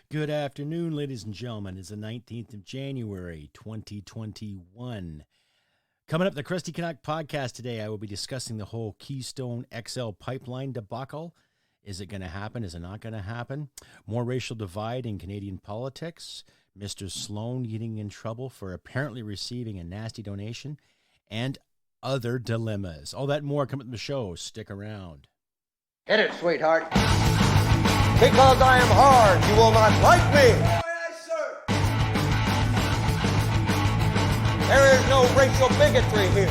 Good afternoon, ladies and gentlemen. It's the 19th of January, 2021. Coming up, the Crusty Canuck podcast today, I will be discussing the whole Keystone XL pipeline debacle. Is it going to happen? Is it not going to happen? More racial divide in Canadian politics. Mr. Sloane getting in trouble for apparently receiving a nasty donation. And other dilemmas. All that and more coming to the show. Stick around. Hit it, sweetheart. Because I am hard, you will not like me. Aye, sir. There is no racial bigotry here.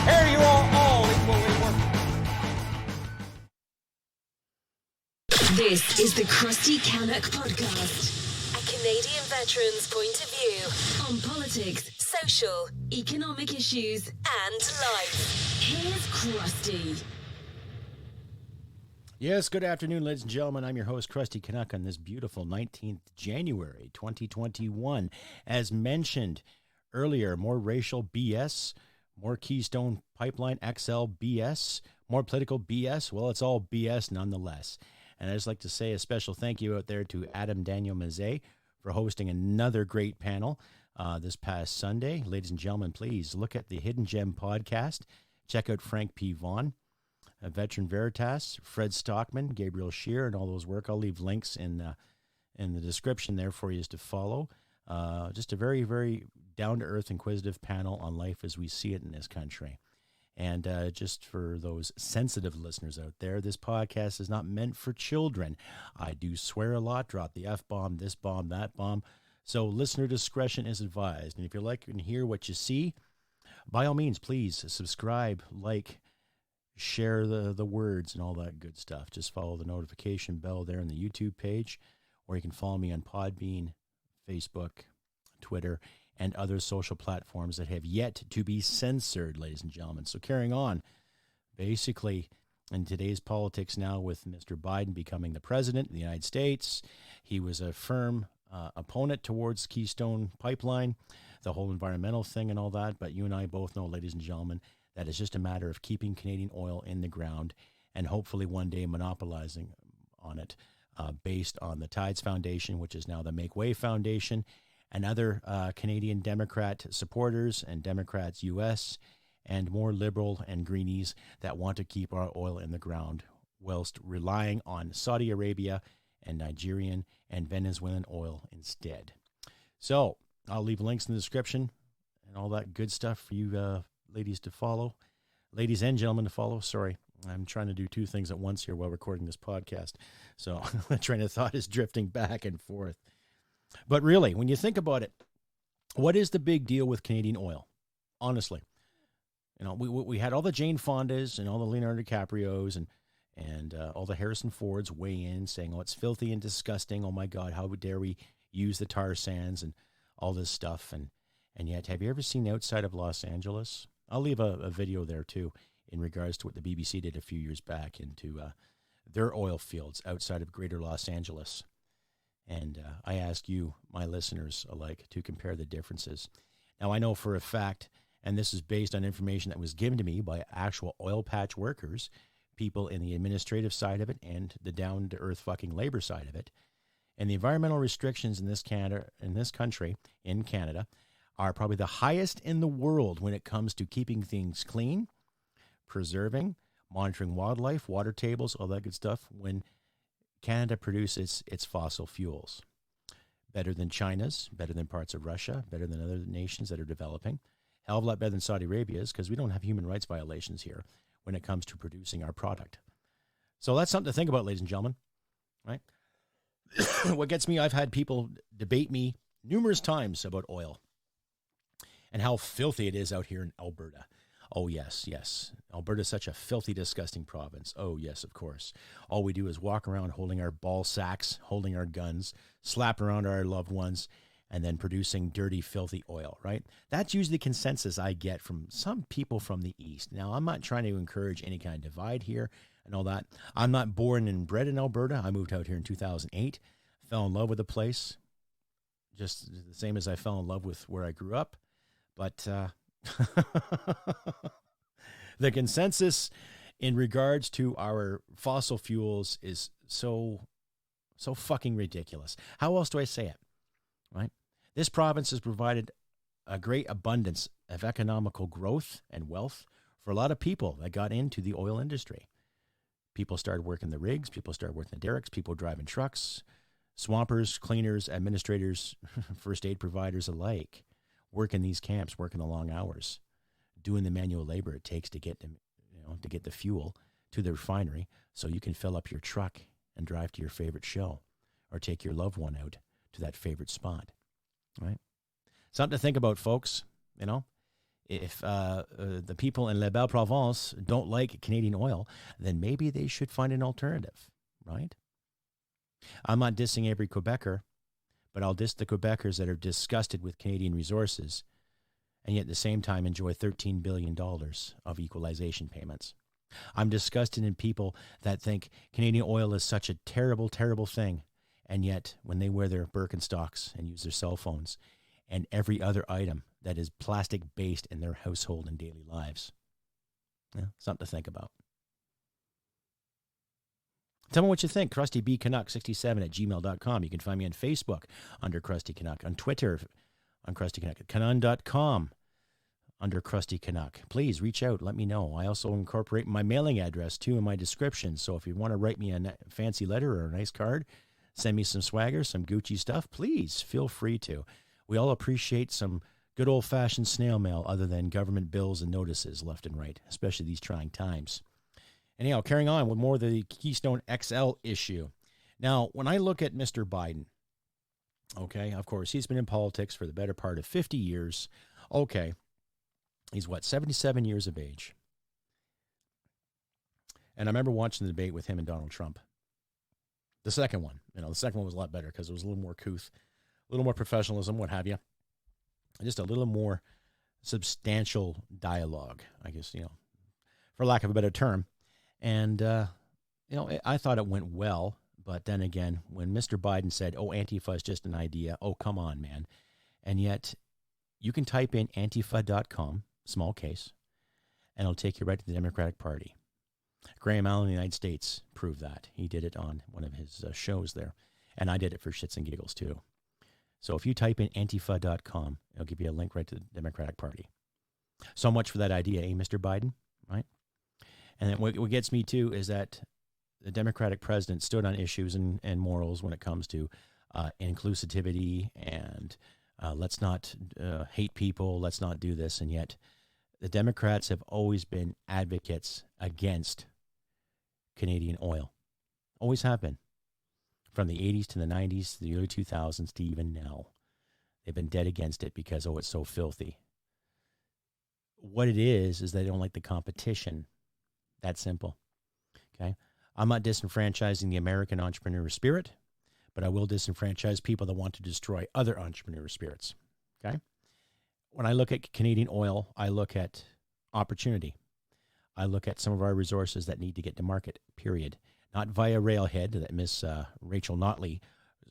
Here you are all equally worthy. This is the Crusty Canuck podcast, a Canadian veteran's point of view on politics, social, economic issues, and life. Here's Crusty. Yes, good afternoon, ladies and gentlemen. I'm your host, Crusty Canuck, on this beautiful 19th January 2021. As mentioned earlier, more racial BS, more Keystone Pipeline XL BS, more political BS. Well, it's all BS nonetheless. And I'd just like to say a special thank you out there to Adam Daniel Mazet for hosting another great panel this past Sunday. Ladies and gentlemen, please look at the Hidden Gem podcast. Check out Frank P. Vaughan, Veteran Veritas, Fred Stockman, Gabriel Scheer, and all those work. I'll leave links in the description there for you to follow. Just a very, very down-to-earth, inquisitive panel on life as we see it in this country. And just for those sensitive listeners out there, this podcast is not meant for children. I do swear a lot, drop the F-bomb, this bomb, that bomb. So listener discretion is advised. And if you like and hear what you see, by all means, please subscribe, like, share the words and all that good stuff. Just follow the notification bell there on the YouTube page, or you can follow me on Podbean, Facebook, Twitter, and other social platforms that have yet to be censored, ladies and gentlemen. So carrying on, basically, in today's politics now with Mr. Biden becoming the president of the United States, he was a firm opponent towards Keystone Pipeline, the whole environmental thing and all that. But you and I both know, ladies and gentlemen, that it's just a matter of keeping Canadian oil in the ground and hopefully one day monopolizing on it based on the Tides Foundation, which is now the Make Way Foundation, and other Canadian Democrat supporters and Democrats U.S., and more liberal and greenies that want to keep our oil in the ground whilst relying on Saudi Arabia and Nigerian and Venezuelan oil instead. So I'll leave links in the description and all that good stuff for you ladies to follow. Ladies and gentlemen to follow. Sorry, I'm trying to do two things at once here while recording this podcast. So the train of thought is drifting back and forth. But really, when you think about it, what is the big deal with Canadian oil? Honestly, you know, we had all the Jane Fondas and all the Leonardo DiCaprios and all the Harrison Fords weigh in saying, oh, it's filthy and disgusting. Oh, my God, how dare we use the tar sands and all this stuff. And yet, have you ever seen the outside of Los Angeles? I'll leave a video there, too, in regards to what the BBC did a few years back into their oil fields outside of greater Los Angeles. And I ask you, my listeners alike, to compare the differences. Now, I know for a fact, and this is based on information that was given to me by actual oil patch workers, people in the administrative side of it and the down-to-earth fucking labor side of it, and the environmental restrictions in this country, in Canada, are probably the highest in the world when it comes to keeping things clean, preserving, monitoring wildlife, water tables, all that good stuff, when Canada produces its fossil fuels. Better than China's, better than parts of Russia, better than other nations that are developing. Hell of a lot better than Saudi Arabia's, because we don't have human rights violations here when it comes to producing our product. So that's something to think about, ladies and gentlemen, right? What gets me, I've had people debate me numerous times about oil and how filthy it is out here in Alberta. Oh, yes, yes. Alberta is such a filthy, disgusting province. Oh, yes, of course. All we do is walk around holding our ball sacks, holding our guns, slap around our loved ones, and then producing dirty, filthy oil, right? That's usually the consensus I get from some people from the East. Now, I'm not trying to encourage any kind of divide here and all that. I'm not born and bred in Alberta. I moved out here in 2008, fell in love with the place, just the same as I fell in love with where I grew up. But the consensus in regards to our fossil fuels is so So fucking ridiculous. How else do I say it? Right? This province has provided a great abundance of economical growth and wealth for a lot of people that got into the oil industry. People started working the rigs, people started working the derricks, people driving trucks, swampers, cleaners, administrators, first aid providers alike, working these camps, working the long hours, doing the manual labor it takes to get them, to get the fuel to the refinery so you can fill up your truck and drive to your favorite show or take your loved one out to that favorite spot, right? Something to think about, folks. If the people in La Belle Province don't like Canadian oil, then maybe they should find an alternative, right? I'm not dissing every Quebecer, but I'll diss the Quebecers that are disgusted with Canadian resources and yet at the same time enjoy $13 billion of equalization payments. I'm disgusted in people that think Canadian oil is such a terrible, terrible thing, and yet when they wear their Birkenstocks and use their cell phones and every other item that is plastic-based in their household and daily lives. Yeah, something to think about. Tell me what you think. CrustyBCanuck67@gmail.com. You can find me on Facebook under Crusty Canuck, on Twitter on Crusty Canuck, at Canon.com under Crusty Canuck. Please reach out. Let me know. I also incorporate my mailing address, too, in my description. So if you want to write me a fancy letter or a nice card, send me some swagger, some Gucci stuff, please feel free to. We all appreciate some good old-fashioned snail mail other than government bills and notices left and right, especially these trying times. Anyhow, carrying on with more of the Keystone XL issue. Now, when I look at Mr. Biden, okay, of course, he's been in politics for the better part of 50 years. Okay, he's 77 years of age. And I remember watching the debate with him and Donald Trump. The second one, the second one was a lot better because it was a little more couth, a little more professionalism, what have you. Just a little more substantial dialogue, I guess, for lack of a better term. And, I thought it went well. But then again, when Mr. Biden said, Antifa is just an idea, come on, man. And yet you can type in Antifa.com, small case, and it'll take you right to the Democratic Party. Graham Allen in the United States proved that. He did it on one of his shows there. And I did it for shits and giggles, too. So if you type in Antifa.com, it'll give you a link right to the Democratic Party. So much for that idea, Mr. Biden, right? And then what gets me, too, is that the Democratic president stood on issues and morals when it comes to inclusivity and let's not hate people, let's not do this. And yet the Democrats have always been advocates against Canadian oil. Always have been. From the 80s to the 90s to the early 2000s to even now. They've been dead against it because, it's so filthy. What it is they don't like the competition. That simple. Okay? I'm not disenfranchising the American entrepreneur spirit, but I will disenfranchise people that want to destroy other entrepreneur spirits. Okay? When I look at Canadian oil, I look at opportunity. I look at some of our resources that need to get to market, period. Not via railhead that Miss Rachel Notley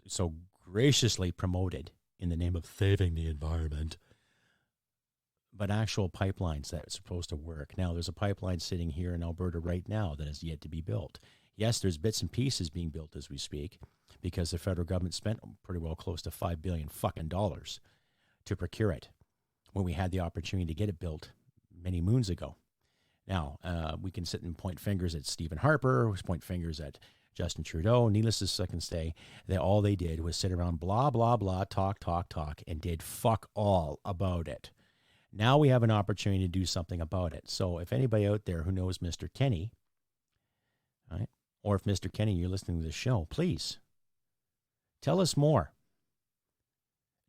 so graciously promoted in the name of saving the environment, but actual pipelines that are supposed to work. Now, there's a pipeline sitting here in Alberta right now that has yet to be built. Yes, there's bits and pieces being built as we speak because the federal government spent pretty well close to $5 billion fucking dollars to procure it when we had the opportunity to get it built many moons ago. Now, we can sit and point fingers at Stephen Harper, point fingers at Justin Trudeau. Needless to say, all they did was sit around, blah, blah, blah, talk, and did fuck all about it. Now we have an opportunity to do something about it. So if anybody out there who knows Mr. Kenny, right, or if Mr. Kenny, you're listening to the show, please tell us more.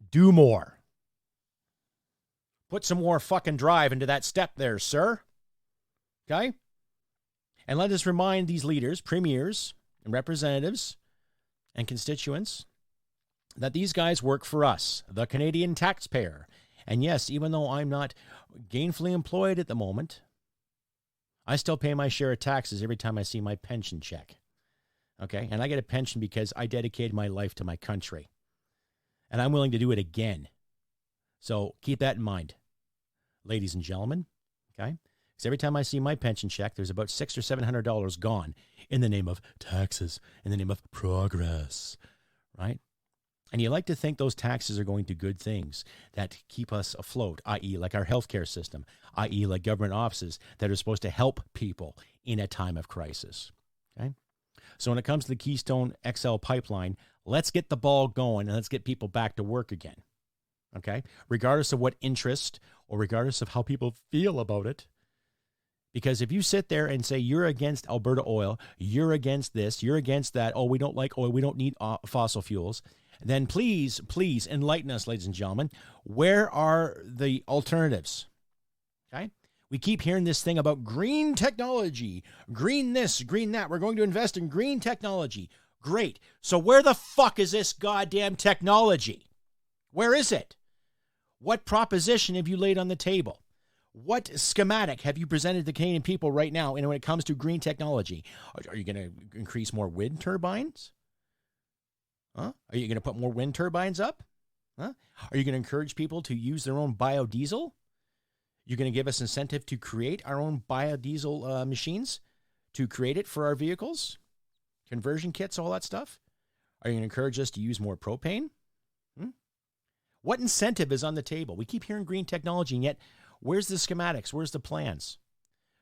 Do more. Put some more fucking drive into that step there, sir. Okay? And let us remind these leaders, premiers, and representatives and constituents that these guys work for us, the Canadian taxpayer. And yes, even though I'm not gainfully employed at the moment, I still pay my share of taxes every time I see my pension check. Okay? And I get a pension because I dedicated my life to my country. And I'm willing to do it again. So keep that in mind, ladies and gentlemen. Okay? Because every time I see my pension check, there's about $600 or $700 gone in the name of taxes, in the name of progress, right? And you like to think those taxes are going to good things that keep us afloat, i.e. like our healthcare system, i.e. like government offices that are supposed to help people in a time of crisis, okay? So when it comes to the Keystone XL pipeline, let's get the ball going and let's get people back to work again, okay? Regardless of what interest or regardless of how people feel about it. Because if you sit there and say you're against Alberta oil, you're against this, you're against that, oh, we don't like oil, we don't need fossil fuels, then please enlighten us, ladies and gentlemen. Where are the alternatives? Okay? We keep hearing this thing about green technology, green this, green that. We're going to invest in green technology. Great. So where the fuck is this goddamn technology? Where is it? What proposition have you laid on the table? What schematic have you presented to the Canadian people right now when it comes to green technology? Are you going to increase more wind turbines? Huh? Are you going to put more wind turbines up? Huh? Are you going to encourage people to use their own biodiesel? You're going to give us incentive to create our own biodiesel machines, to create it for our vehicles, conversion kits, all that stuff? Are you going to encourage us to use more propane? What incentive is on the table? We keep hearing green technology, and yet where's the schematics? Where's the plans?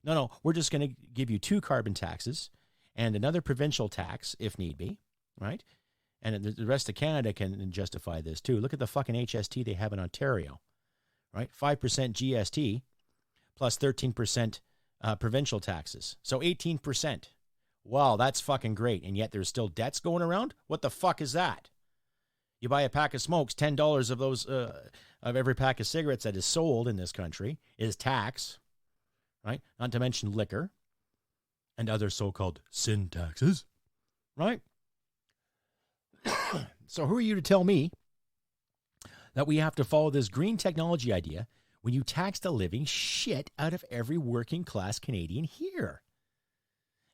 No, we're just going to give you 2 carbon taxes and another provincial tax if need be, right? And the rest of Canada can justify this too. Look at the fucking HST they have in Ontario, right? 5% GST plus 13% provincial taxes. So 18%. Wow, that's fucking great. And yet there's still debts going around? What the fuck is that? You buy a pack of smokes, $10 of those, of every pack of cigarettes that is sold in this country is tax, right? Not to mention liquor and other so-called sin taxes, right? So who are you to tell me that we have to follow this green technology idea when you tax the living shit out of every working class Canadian here?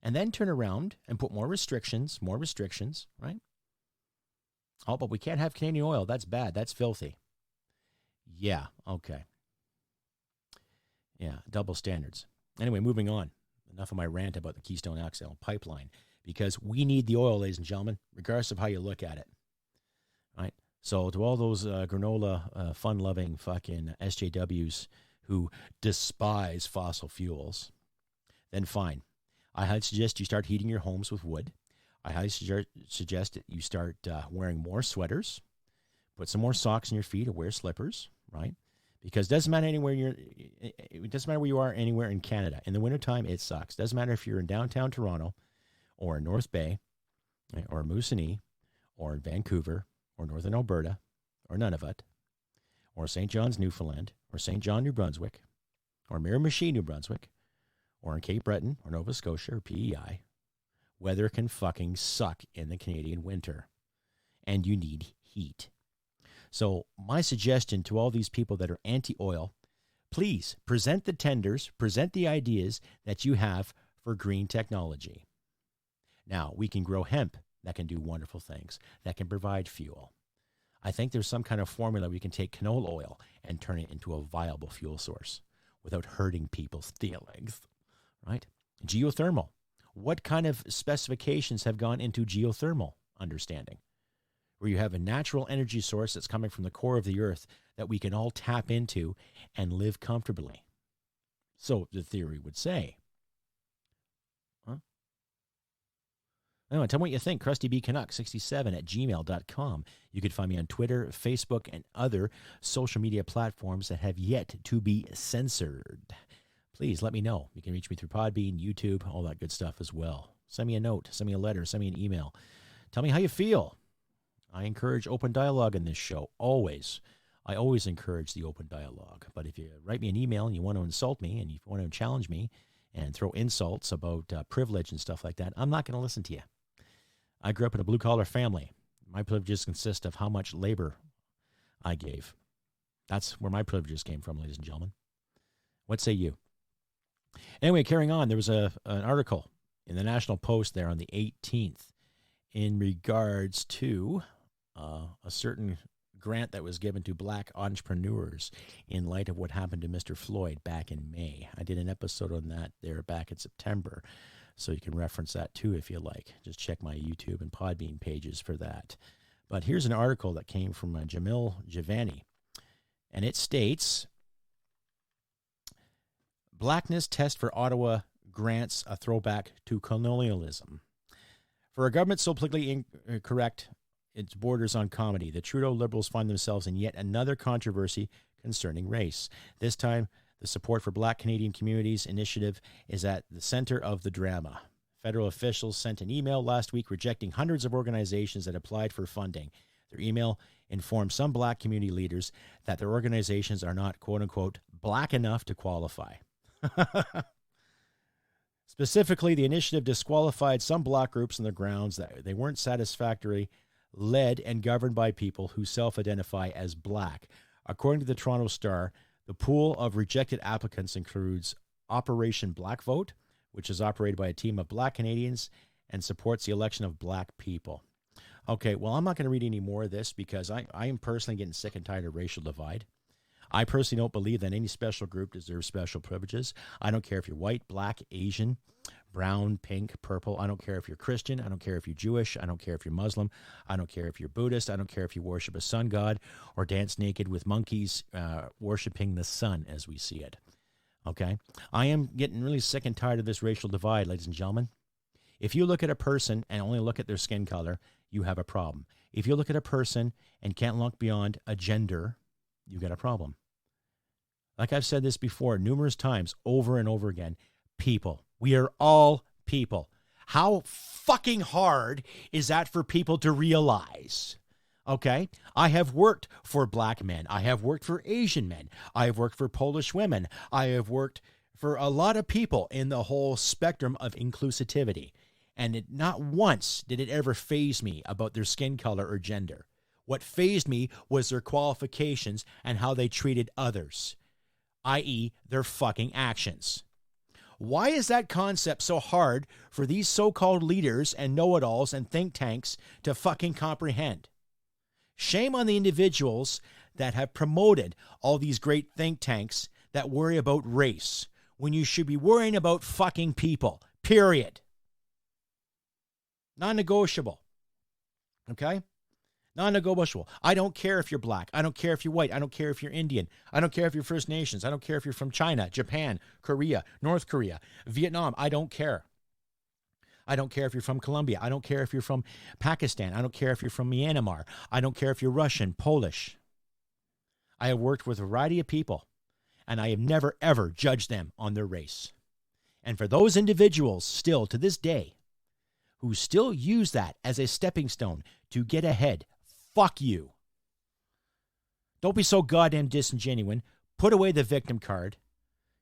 And then turn around and put more restrictions, right? Oh, but we can't have Canadian oil. That's bad. That's filthy. Yeah, okay. Yeah, double standards. Anyway, moving on. Enough of my rant about the Keystone XL pipeline, because we need the oil, ladies and gentlemen, regardless of how you look at it. Right? So to all those granola, fun-loving fucking SJWs who despise fossil fuels, then fine. I highly suggest you start heating your homes with wood. I highly suggest that you start wearing more sweaters, put some more socks in your feet, or wear slippers, right? Because it doesn't matter it doesn't matter where you are anywhere in Canada. In the wintertime, it sucks. Doesn't matter if you're in downtown Toronto, or in North Bay, right, or Moosonee, or in Vancouver, or Northern Alberta, or Nunavut, or St. John's, Newfoundland, or St. John, New Brunswick, or Miramichi, New Brunswick, or in Cape Breton, or Nova Scotia, or PEI. Weather can fucking suck in the Canadian winter, and you need heat. So my suggestion to all these people that are anti-oil, please present the tenders, present the ideas that you have for green technology. Now, we can grow hemp that can do wonderful things, that can provide fuel. I think there's some kind of formula we can take canola oil and turn it into a viable fuel source without hurting people's feelings, right? Geothermal. What kind of specifications have gone into geothermal understanding? Where you have a natural energy source that's coming from the core of the earth that we can all tap into and live comfortably. So the theory would say. Huh? Anyway, tell me what you think. CrustyBCanuck67@gmail.com. You can find me on Twitter, Facebook, and other social media platforms that have yet to be censored. Please let me know. You can reach me through Podbean, YouTube, all that good stuff as well. Send me a note, send me a letter, send me an email. Tell me how you feel. I encourage open dialogue in this show, always. I always encourage the open dialogue. But if you write me an email and you want to insult me and you want to challenge me and throw insults about privilege and stuff like that, I'm not going to listen to you. I grew up in a blue-collar family. My privileges consist of how much labor I gave. That's where my privileges came from, ladies and gentlemen. What say you? Anyway, carrying on, there was an article in the National Post there on the 18th in regards to a certain grant that was given to black entrepreneurs in light of what happened to Mr. Floyd back in May. I did an episode on that there back in September, so you can reference that too if you like. Just check my YouTube and Podbean pages for that. But here's an article that came from Jamil Javani, and it states, Blackness Test for Ottawa grants a throwback to colonialism. For a government so politically incorrect, its borders on comedy, the Trudeau Liberals find themselves in yet another controversy concerning race. This time, the Support for Black Canadian Communities initiative is at the center of the drama. Federal officials sent an email last week rejecting hundreds of organizations that applied for funding. Their email informed some black community leaders that their organizations are not, quote-unquote, black enough to qualify. Specifically, the initiative disqualified some black groups on the grounds that they weren't satisfactorily led and governed by people who self-identify as black. According to the Toronto Star, the pool of rejected applicants includes Operation Black Vote, which is operated by a team of black Canadians and supports the election of black people. Okay, well, I'm not going to read any more of this because I am personally getting sick and tired of racial divide. I personally don't believe that any special group deserves special privileges. I don't care if you're white, black, Asian, brown, pink, purple. I don't care if you're Christian. I don't care if you're Jewish. I don't care if you're Muslim. I don't care if you're Buddhist. I don't care if you worship a sun god or dance naked with monkeys worshiping the sun as we see it. Okay? I am getting really sick and tired of this racial divide, ladies and gentlemen. If you look at a person and only look at their skin color, you have a problem. If you look at a person and can't look beyond a gender, you got a problem. Like I've said this before numerous times, over and over again, people. We are all people. How fucking hard is that for people to realize? Okay? I have worked for black men. I have worked for Asian men. I have worked for Polish women. I have worked for a lot of people in the whole spectrum of inclusivity. And not once did it ever faze me about their skin color or gender. What fazed me was their qualifications and how they treated others, i.e. their fucking actions. Why is that concept so hard for these so-called leaders and know-it-alls and think tanks to fucking comprehend? Shame on the individuals that have promoted all these great think tanks that worry about race when you should be worrying about fucking people, period. Non-negotiable. Okay? Non-negotiable. I don't care if you're black. I don't care if you're white. I don't care if you're Indian. I don't care if you're First Nations. I don't care if you're from China, Japan, Korea, North Korea, Vietnam. I don't care. I don't care if you're from Colombia. I don't care if you're from Pakistan. I don't care if you're from Myanmar. I don't care if you're Russian, Polish. I have worked with a variety of people, and I have never, ever judged them on their race. And for those individuals still to this day who still use that as a stepping stone to get ahead, fuck you. Don't be so goddamn disingenuous. Put away the victim card.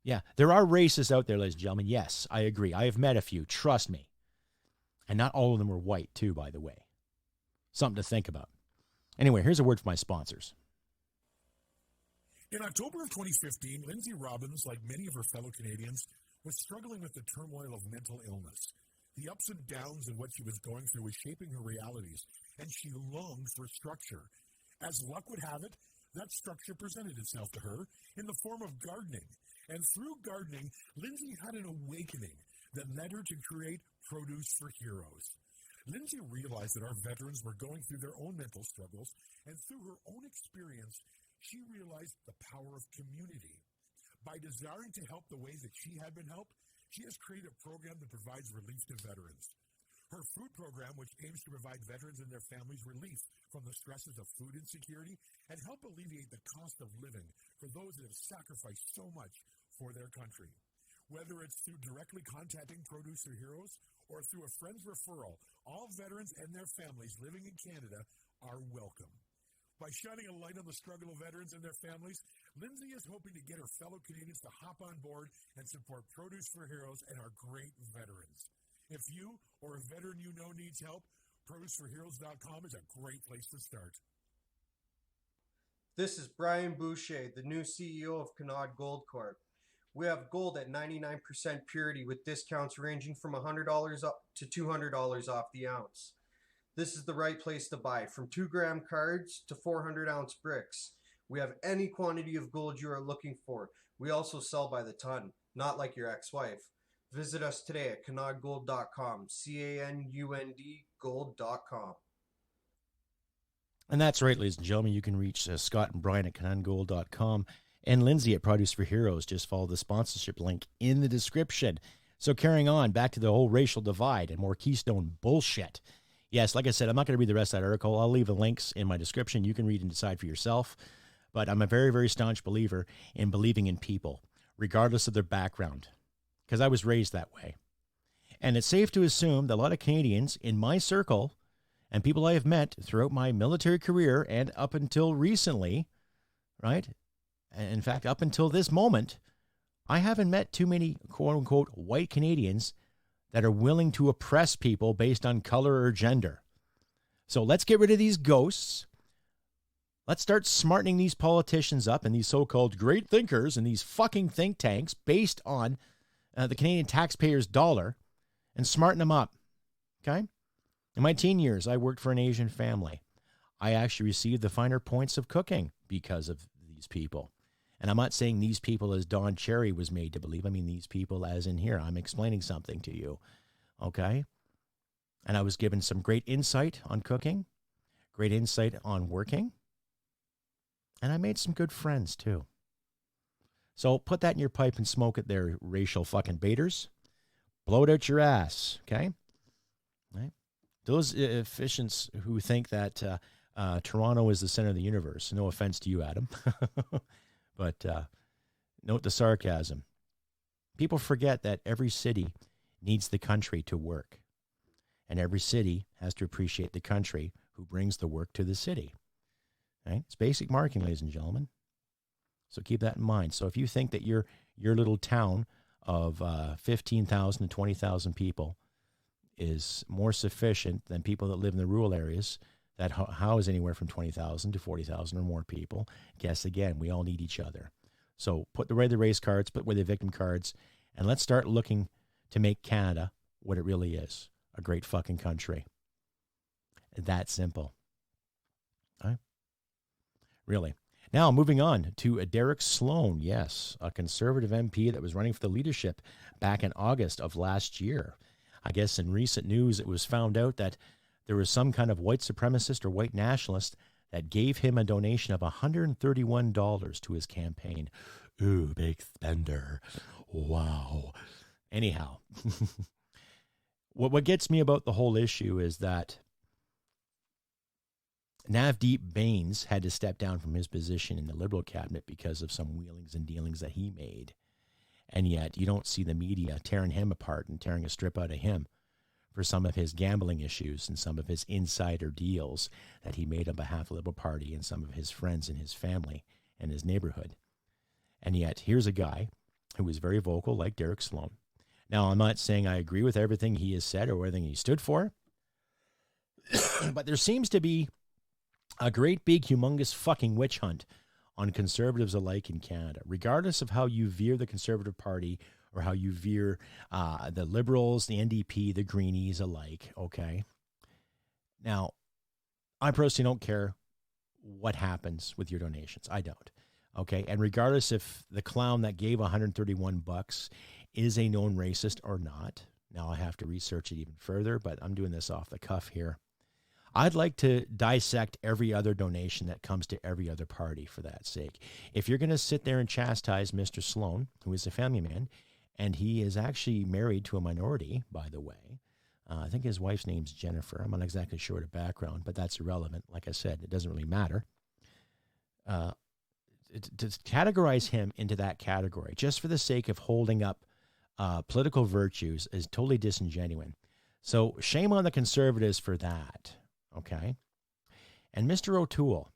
Yeah, there are racists out there, ladies and gentlemen. Yes, I agree. I have met a few. Trust me. And not all of them were white, too, by the way. Something to think about. Anyway, here's a word from my sponsors. In October of 2015, Lindsay Robbins, like many of her fellow Canadians, was struggling with the turmoil of mental illness. The ups and downs in what she was going through was shaping her realities, and she longed for structure. As luck would have it, that structure presented itself to her in the form of gardening. And through gardening, Lindsay had an awakening that led her to create Produce for Heroes. Lindsay realized that our veterans were going through their own mental struggles, and through her own experience, she realized the power of community. By desiring to help the ways that she had been helped, she has created a program that provides relief to veterans. Her food program, which aims to provide veterans and their families relief from the stresses of food insecurity and help alleviate the cost of living for those that have sacrificed so much for their country. Whether it's through directly contacting Produce for Heroes or through a friend's referral, all veterans and their families living in Canada are welcome. By shining a light on the struggle of veterans and their families, Lindsay is hoping to get her fellow Canadians to hop on board and support Produce for Heroes and our great veterans. If you or a veteran you know needs help, ProduceForHeroes.com is a great place to start. This is Brian Boucher, the new CEO of Canuck Gold Corp. We have gold at 99% purity with discounts ranging from $100 up to $200 off the ounce. This is the right place to buy. From 2-gram cards to 400-ounce bricks. We have any quantity of gold you are looking for. We also sell by the ton, not like your ex-wife. Visit us today at canudgold.com, C-A-N-U-N-D gold.com. And that's right, ladies and gentlemen. You can reach Scott and Brian at canudgold.com and Lindsay at Produce for Heroes. Just follow the sponsorship link in the description. So carrying on, back to the whole racial divide and more Keystone bullshit. Yes, like I said, I'm not going to read the rest of that article. I'll leave the links in my description. You can read and decide for yourself. But I'm a very, very staunch believer in believing in people, regardless of their background, because I was raised that way. And it's safe to assume that a lot of Canadians in my circle and people I have met throughout my military career and up until recently, right? In fact, up until this moment, I haven't met too many quote-unquote white Canadians that are willing to oppress people based on color or gender. So let's get rid of these ghosts. Let's start smartening these politicians up and these so-called great thinkers and these fucking think tanks based on the Canadian taxpayers' dollar and smarten them up, okay? In my teen years, I worked for an Asian family. I actually received the finer points of cooking because of these people. And I'm not saying these people as Don Cherry was made to believe. I mean these people as in here. I'm explaining something to you, okay? And I was given some great insight on cooking, great insight on working, and I made some good friends too. So put that in your pipe and smoke it there, racial fucking baiters. Blow it out your ass, okay? Right? Those efficients who think that Toronto is the center of the universe, no offense to you, Adam, but note the sarcasm. People forget that every city needs the country to work, and every city has to appreciate the country who brings the work to the city. Right? It's basic marketing, ladies and gentlemen. So keep that in mind. So if you think that your little town of 15,000 to 20,000 people is more sufficient than people that live in the rural areas that house anywhere from 20,000 to 40,000 or more people, guess again, we all need each other. So put away the race cards, put away the victim cards, and let's start looking to make Canada what it really is, a great fucking country. That simple. All right? Really. Now, moving on to Derrick Sloan, yes, a conservative MP that was running for the leadership back in August of last year. I guess in recent news, it was found out that there was some kind of white supremacist or white nationalist that gave him a donation of $131 to his campaign. Ooh, big spender. Wow. Anyhow, what gets me about the whole issue is that Navdeep Bains had to step down from his position in the Liberal cabinet because of some wheelings and dealings that he made. And yet you don't see the media tearing him apart and tearing a strip out of him for some of his gambling issues and some of his insider deals that he made on behalf of the Liberal Party and some of his friends and his family and his neighborhood. And yet here's a guy who was very vocal like Derrick Sloan. Now, I'm not saying I agree with everything he has said or everything he stood for, but there seems to be a great big humongous fucking witch hunt on conservatives alike in Canada, regardless of how you veer the Conservative Party or how you veer the Liberals, the NDP, the Greenies alike, okay? Now, I personally don't care what happens with your donations. I don't, okay? And regardless if the clown that gave $131 is a known racist or not, now I have to research it even further, but I'm doing this off the cuff here. I'd like to dissect every other donation that comes to every other party for that sake. If you're going to sit there and chastise Mr. Sloan, who is a family man, and he is actually married to a minority, by the way. I think his wife's name's Jennifer. I'm not exactly sure of the background, but that's irrelevant. Like I said, it doesn't really matter. To categorize him into that category, just for the sake of holding up political virtues, is totally disingenuous. So shame on the Conservatives for that. Okay. And Mr. O'Toole,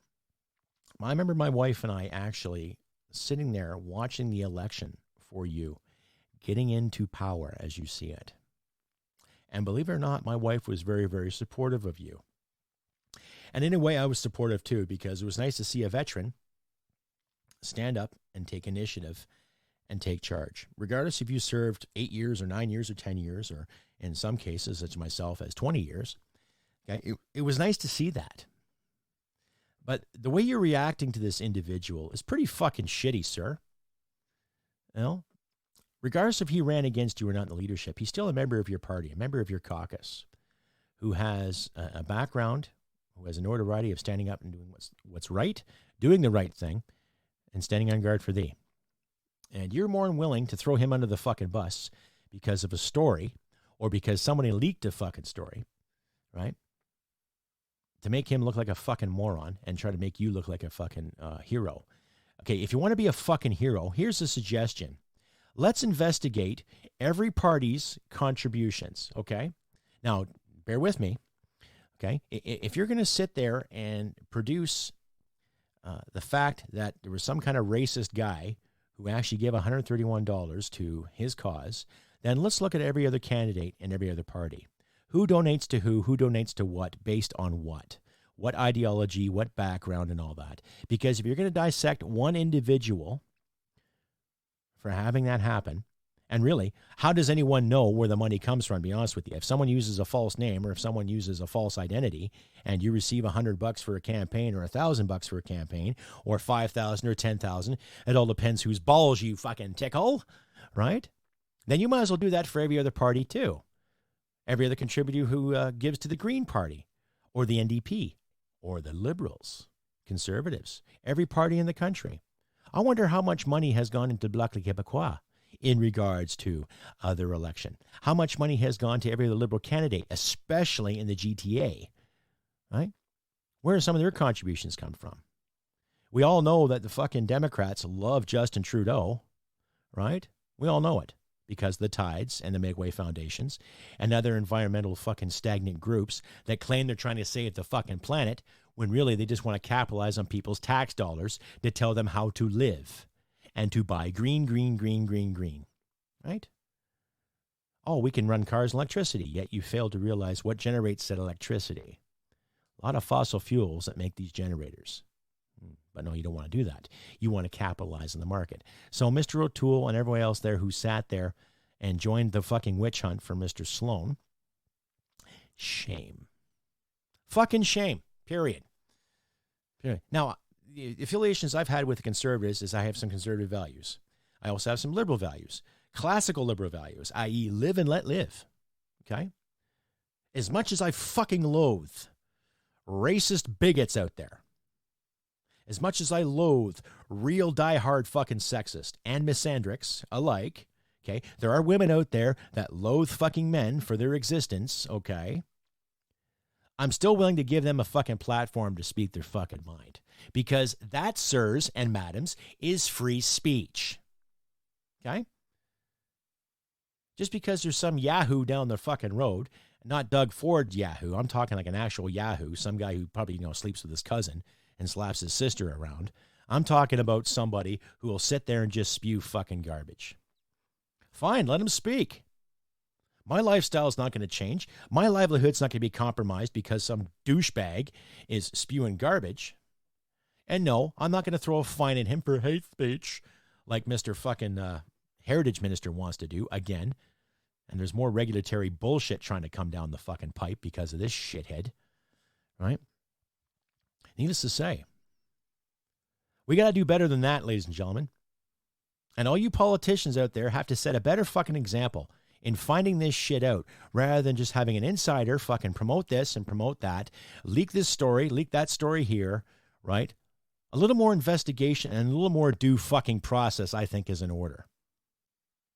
I remember my wife and I actually sitting there watching the election for you, getting into power as you see it. And believe it or not, my wife was very, very supportive of you. And in a way, I was supportive too, because it was nice to see a veteran stand up and take initiative and take charge. Regardless if you served 8 years or 9 years or 10 years, or in some cases, such as myself, as 20 years. Okay, it was nice to see that. But the way you're reacting to this individual is pretty fucking shitty, sir. You know, regardless if he ran against you or not in the leadership, he's still a member of your party, a member of your caucus, who has a background, who has a notoriety of standing up and doing what's right, doing the right thing, and standing on guard for thee. And you're more than willing to throw him under the fucking bus because of a story or because somebody leaked a fucking story, right? To make him look like a fucking moron and try to make you look like a fucking hero. Okay, if you want to be a fucking hero, here's a suggestion. Let's investigate every party's contributions, okay? Now, bear with me, okay? If you're going to sit there and produce the fact that there was some kind of racist guy who actually gave $131 to his cause, then let's look at every other candidate and every other party. Who donates to who donates to what, based on what ideology, what background, and all that. Because if you're going to dissect one individual for having that happen, and really, how does anyone know where the money comes from, to be honest with you? If someone uses a false name or if someone uses a false identity and you receive $100 for a campaign or $1,000 for a campaign or 5,000 or 10,000, it all depends whose balls you fucking tickle, right? Then you might as well do that for every other party too. Every other contributor who gives to the Green Party or the NDP or the Liberals, Conservatives, every party in the country. I wonder how much money has gone into Bloc le Québécois in regards to their election. How much money has gone to every other Liberal candidate, especially in the GTA, right? Where do some of their contributions come from? We all know that the fucking Democrats love Justin Trudeau, right? We all know it because of the Tides and the Make-Way Foundations and other environmental fucking stagnant groups that claim they're trying to save the fucking planet when really they just want to capitalize on people's tax dollars to tell them how to live and to buy green, right? Oh, we can run cars on electricity, yet you fail to realize what generates that electricity. A lot of fossil fuels that make these generators. But no, you don't want to do that. You want to capitalize on the market. So Mr. O'Toole and everyone else there who sat there and joined the fucking witch hunt for Mr. Sloane, shame. Fucking shame, period. Now, the affiliations I've had with the conservatives is I have some conservative values. I also have some liberal values, classical liberal values, i.e. live and let live, okay? As much as I fucking loathe racist bigots out there, as much as I loathe real diehard fucking sexist and misandrics alike, okay, there are women out there that loathe fucking men for their existence, okay? I'm still willing to give them a fucking platform to speak their fucking mind. Because that, sirs and madams, is free speech. Okay? Just because there's some Yahoo down the fucking road, not Doug Ford Yahoo, I'm talking like an actual Yahoo, some guy who probably, sleeps with his cousin and slaps his sister around. I'm talking about somebody who will sit there and just spew fucking garbage. Fine, let him speak. My lifestyle is not going to change. My livelihood's not going to be compromised because some douchebag is spewing garbage. And no, I'm not going to throw a fine at him for hate speech like Mr. fucking Heritage Minister wants to do again. And there's more regulatory bullshit trying to come down the fucking pipe because of this shithead. Right? Needless to say, we got to do better than that, ladies and gentlemen. And all you politicians out there have to set a better fucking example in finding this shit out, rather than just having an insider fucking promote this and promote that, leak this story, leak that story here, right? A little more investigation and a little more due fucking process, I think, is in order.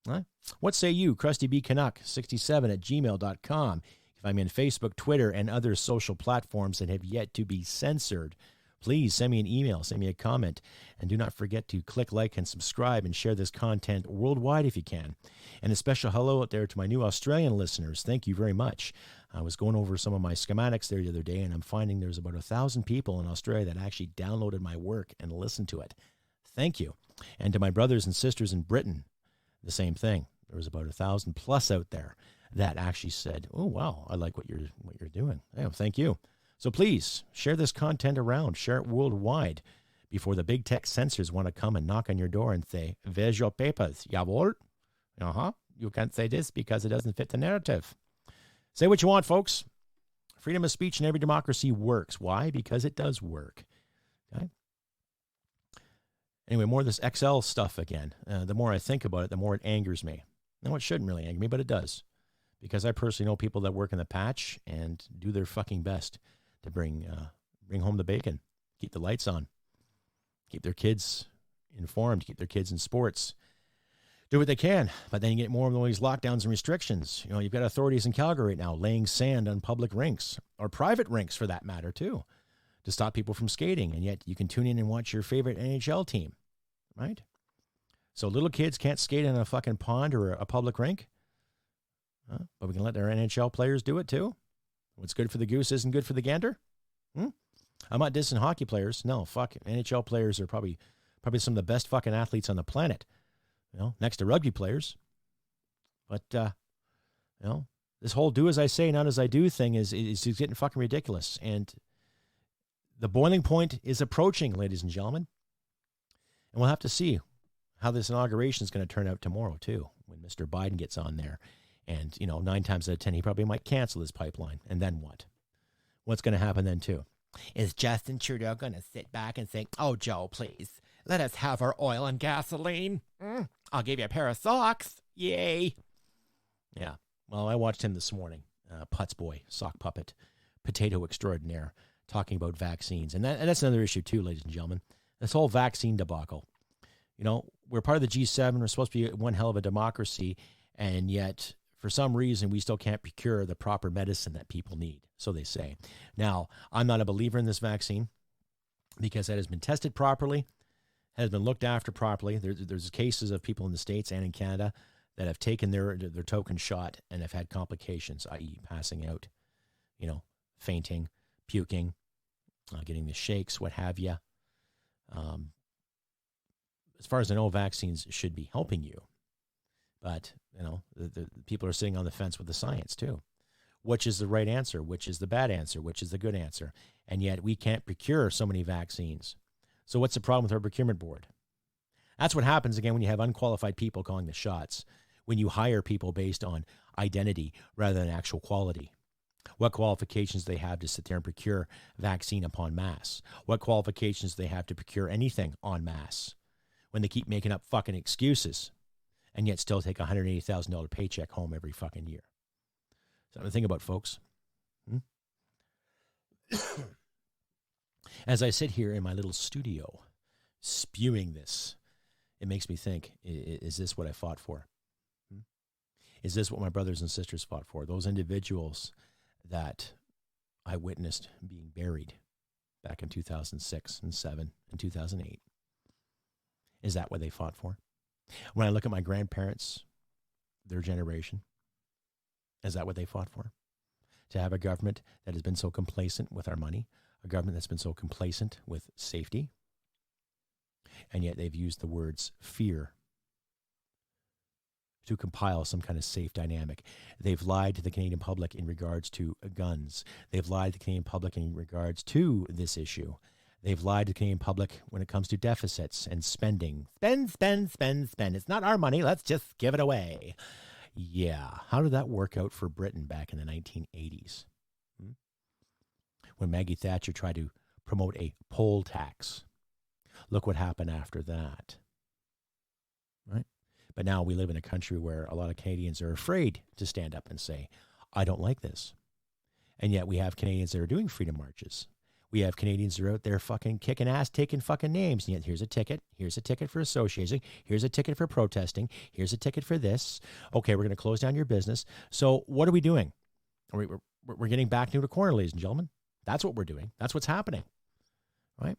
Huh? What say you? CrustyBCanuck67@gmail.com. You can find me on Facebook, Twitter, and other social platforms that have yet to be censored. Please send me an email, send me a comment, and do not forget to click like and subscribe and share this content worldwide if you can. And a special hello out there to my new Australian listeners. Thank you very much. I was going over some of my schematics there the other day, and I'm finding there's about 1,000 people in Australia that actually downloaded my work and listened to it. Thank you. And to my brothers and sisters in Britain, the same thing. There was about 1,000 plus out there that actually said, "Oh wow, I like what you're doing." Oh, thank you. So please share this content around, share it worldwide before the big tech censors want to come and knock on your door and say, "Where's your papers?" Jawohl. You can't say this because it doesn't fit the narrative. Say what you want, folks. Freedom of speech in every democracy works. Why? Because it does work. Okay. Anyway, more of this XL stuff again. The more I think about it, the more it angers me. No, it shouldn't really anger me, but it does. Because I personally know people that work in the patch and do their fucking best to bring home the bacon, keep the lights on, keep their kids informed, keep their kids in sports, do what they can. But then you get more of these lockdowns and restrictions. You know, you've got authorities in Calgary right now laying sand on public rinks, or private rinks for that matter too, to stop people from skating. And yet you can tune in and watch your favorite NHL team, right? So little kids can't skate in a fucking pond or a public rink, but we can let their NHL players do it too. What's good for the goose isn't good for the gander. I'm not dissing hockey players. No, fuck it. NHL players are probably some of the best fucking athletes on the planet. You know, next to rugby players. But you know, this whole do as I say, not as I do thing is getting fucking ridiculous. And the boiling point is approaching, ladies and gentlemen. And we'll have to see how this inauguration is going to turn out tomorrow too, when Mr. Biden gets on there. And, you know, 9 times out of 10, he probably might cancel his pipeline. And then what? What's going to happen then, too? Is Justin Trudeau going to sit back and say, oh, Joe, please, let us have our oil and gasoline. I'll give you a pair of socks. Yay. Yeah. Well, I watched him this morning. Putz boy, sock puppet, potato extraordinaire, talking about vaccines. And that's another issue, too, ladies and gentlemen. This whole vaccine debacle. You know, we're part of the G7. We're supposed to be one hell of a democracy. And yet, for some reason, we still can't procure the proper medicine that people need, so they say. Now, I'm not a believer in this vaccine because it has been tested properly, has been looked after properly. There's cases of people in the States and in Canada that have taken their token shot and have had complications, i.e. passing out, you know, fainting, puking, getting the shakes, what have you. As far as I know, vaccines should be helping you. But, you know, the people are sitting on the fence with the science, too. Which is the right answer? Which is the bad answer? Which is the good answer? And yet we can't procure so many vaccines. So what's the problem with our procurement board? That's what happens, again, when you have unqualified people calling the shots, when you hire people based on identity rather than actual quality. What qualifications they have to sit there and procure vaccine upon mass? What qualifications they have to procure anything en masse when they keep making up fucking excuses and yet still take a $180,000 paycheck home every fucking year? Something to think about, folks. As I sit here in my little studio spewing this, it makes me think, is this what I fought for? Is this what my brothers and sisters fought for? Those individuals that I witnessed being buried back in 2006 and 7 and 2008. Is that what they fought for? When I look at my grandparents, their generation, is that what they fought for? To have a government that has been so complacent with our money, a government that's been so complacent with safety, and yet they've used the words fear to compile some kind of safe dynamic. They've lied to the Canadian public in regards to guns. They've lied to the Canadian public in regards to this issue. They've lied to the Canadian public when it comes to deficits and spending. Spend, spend, spend, spend. It's not our money. Let's just give it away. Yeah. How did that work out for Britain back in the 1980s? When Maggie Thatcher tried to promote a poll tax. Look what happened after that. Right? But now we live in a country where a lot of Canadians are afraid to stand up and say, I don't like this. And yet we have Canadians that are doing freedom marches. We have Canadians that are out there fucking kicking ass, taking fucking names. And yet here's a ticket. Here's a ticket for associating. Here's a ticket for protesting. Here's a ticket for this. Okay, we're going to close down your business. So what are we doing? We're getting back into a corner, ladies and gentlemen. That's what we're doing. That's what's happening. Right?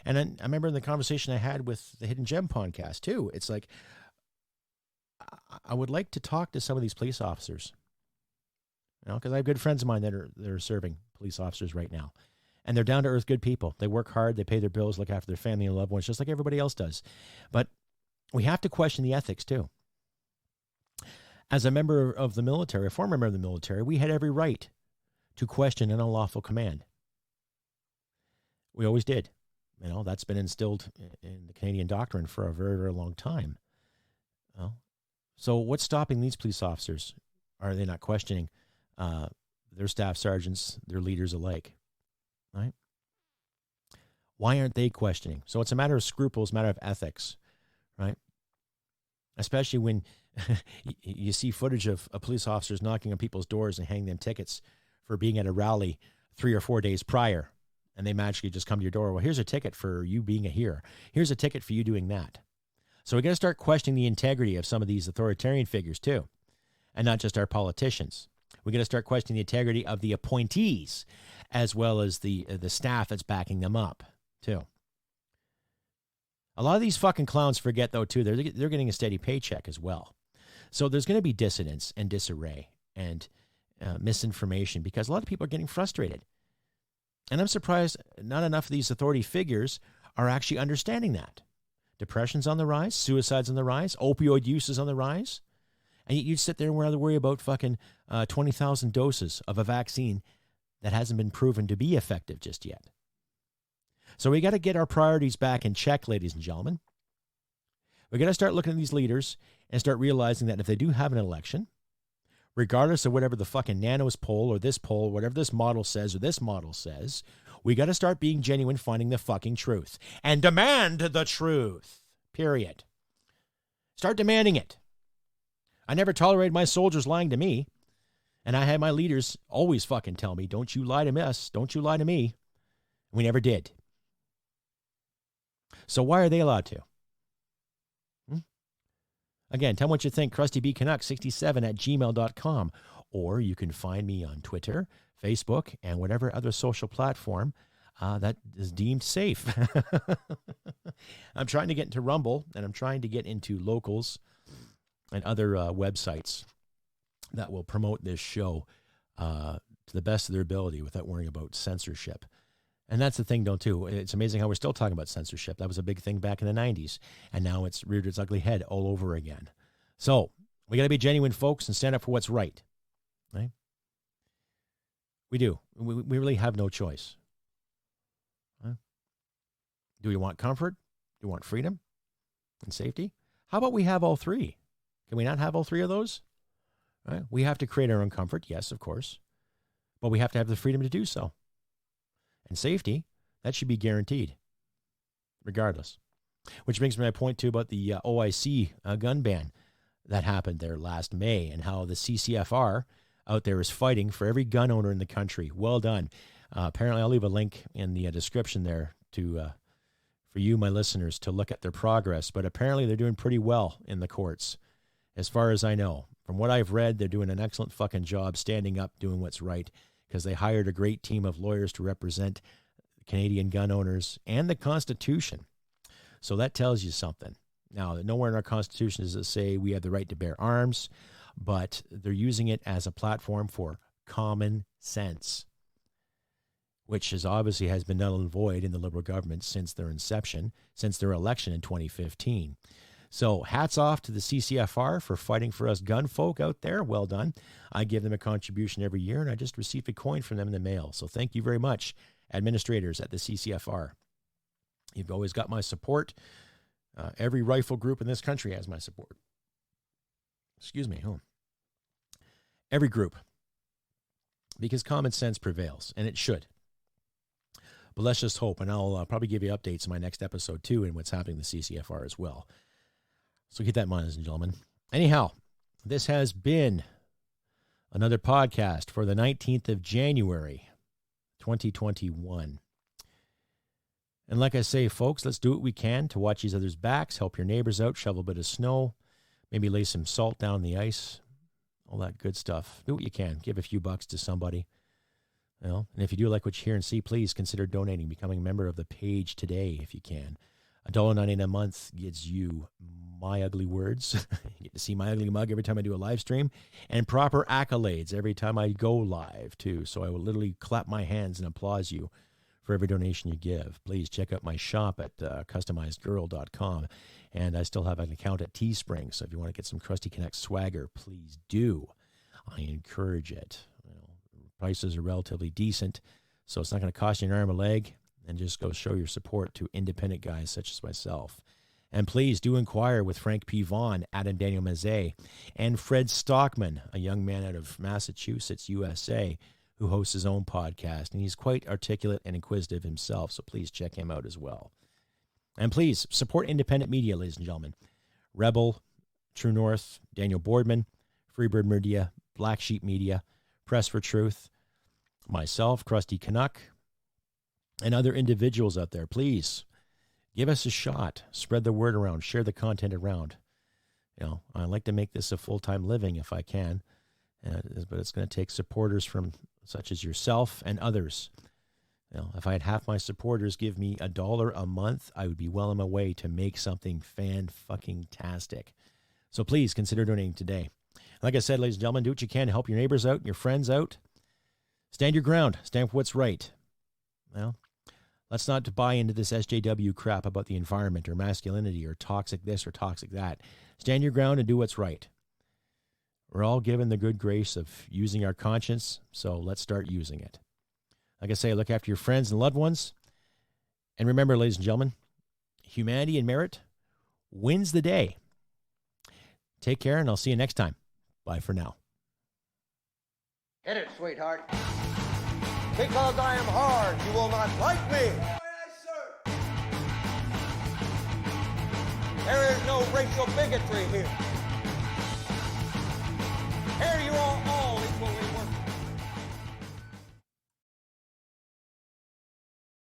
And then I remember in the conversation I had with the Hidden Gem podcast too, it's like, I would like to talk to some of these police officers, you know, because I have good friends of mine that are serving police officers right now, and they're down to earth, good people. They work hard, they pay their bills, look after their family and loved ones, just like everybody else does. But we have to question the ethics too. As a member of the military, a former member of the military, we had every right to question an unlawful command. We always did. You know, that's been instilled in the Canadian doctrine for a very, very long time. Well, so what's stopping these police officers? Are they not questioning their staff sergeants, their leaders alike, right? Why aren't they questioning? So it's a matter of scruples, a matter of ethics, right? Especially when you see footage of police officers knocking on people's doors and handing them tickets for being at a rally 3 or 4 days prior, and they magically just come to your door. Well, here's a ticket for you being here. Here's a ticket for you doing that. So we got to start questioning the integrity of some of these authoritarian figures too, and not just our politicians. We got to start questioning the integrity of the appointees, as well as the staff that's backing them up too. A lot of these fucking clowns forget, though, too, they're getting a steady paycheck as well. So there's going to be dissonance and disarray and misinformation because a lot of people are getting frustrated. And I'm surprised not enough of these authority figures are actually understanding that. Depression's on the rise, suicide's on the rise, opioid use is on the rise. And you'd sit there and worry about fucking 20,000 doses of a vaccine that hasn't been proven to be effective just yet. So we got to get our priorities back in check, ladies and gentlemen. We got to start looking at these leaders and start realizing that if they do have an election, regardless of whatever the fucking nanos poll or this poll, whatever this model says or this model says, we got to start being genuine, finding the fucking truth and demand the truth, period. Start demanding it. I never tolerated my soldiers lying to me, and I had my leaders always fucking tell me, don't you lie to us, don't you lie to me. We never did. So why are they allowed to? Again, tell me what you think. CrustyBCanuck67@gmail.com. Or you can find me on Twitter, Facebook, and whatever other social platform that is deemed safe. I'm trying to get into Rumble, and I'm trying to get into Locals and other websites that will promote this show to the best of their ability without worrying about censorship. And that's the thing, too. It's amazing how we're still talking about censorship. That was a big thing back in the 90s, and now it's reared its ugly head all over again. So we got to be genuine, folks, and stand up for what's right. Right? We do. We really have no choice. Huh? Do we want comfort? Do we want freedom and safety? How about we have all three? Can we not have all three of those? Right? We have to create our own comfort, yes, of course, but we have to have the freedom to do so. And safety, that should be guaranteed, regardless. Which brings me to my point, too, about the OIC gun ban that happened there last May and how the CCFR out there is fighting for every gun owner in the country. Well done. Apparently, I'll leave a link in the description there to for you, my listeners, to look at their progress. But apparently, they're doing pretty well in the courts, as far as I know. From what I've read, they're doing an excellent fucking job standing up, doing what's right, because they hired a great team of lawyers to represent Canadian gun owners and the Constitution. So that tells you something. Now, nowhere in our Constitution does it say we have the right to bear arms, but they're using it as a platform for common sense, which is obviously has been null and void in the Liberal government since their inception, since their election in 2015. So hats off to the CCFR for fighting for us gun folk out there. Well done. I give them a contribution every year, and I just received a coin from them in the mail. So thank you very much, administrators at the CCFR. You've always got my support. Every rifle group in this country has my support. Excuse me. Every group. Because common sense prevails, and it should. But let's just hope, and I'll probably give you updates in my next episode, too, and what's happening in the CCFR as well. So keep that in mind, ladies and gentlemen. Anyhow, this has been another podcast for the 19th of January, 2021. And like I say, folks, let's do what we can to watch these others' backs, help your neighbors out, shovel a bit of snow, maybe lay some salt down the ice, all that good stuff. Do what you can. Give a few bucks to somebody. You know, and if you do like what you hear and see, please consider donating, becoming a member of the page today if you can. $1.98 a month gets you my ugly words. You get to see my ugly mug every time I do a live stream, and proper accolades every time I go live, too. So I will literally clap my hands and applaud you for every donation you give. Please check out my shop at customizedgirl.com. And I still have an account at Teespring. So if you want to get some Crusty Connect swagger, please do. I encourage it. You know, prices are relatively decent, so it's not going to cost you an arm or leg. And just go show your support to independent guys such as myself. And please do inquire with Frank P. Vaughn, Adam Daniel Mazet, and Fred Stockman, a young man out of Massachusetts, USA, who hosts his own podcast, and he's quite articulate and inquisitive himself, so please check him out as well. And please support independent media, ladies and gentlemen. Rebel, True North, Daniel Boardman, Freebird Media, Black Sheep Media, Press for Truth, myself, Crusty Canuck, and other individuals out there. Please give us a shot. Spread the word around. Share the content around. You know, I like to make this a full-time living if I can, but it's going to take supporters from such as yourself and others. You know, if I had half my supporters give me $1 a month, I would be well on my way to make something fan-fucking-tastic. So please consider donating today. Like I said, ladies and gentlemen, do what you can to help your neighbors out and your friends out. Stand your ground. Stand for what's right. Well, let's not buy into this SJW crap about the environment or masculinity or toxic this or toxic that. Stand your ground and do what's right. We're all given the good grace of using our conscience, so let's start using it. Like I say, look after your friends and loved ones. And remember, ladies and gentlemen, humanity and merit wins the day. Take care, and I'll see you next time. Bye for now. Hit it, sweetheart. Because I am hard, you will not like me. Yes, sir. There is no racial bigotry here. Here you all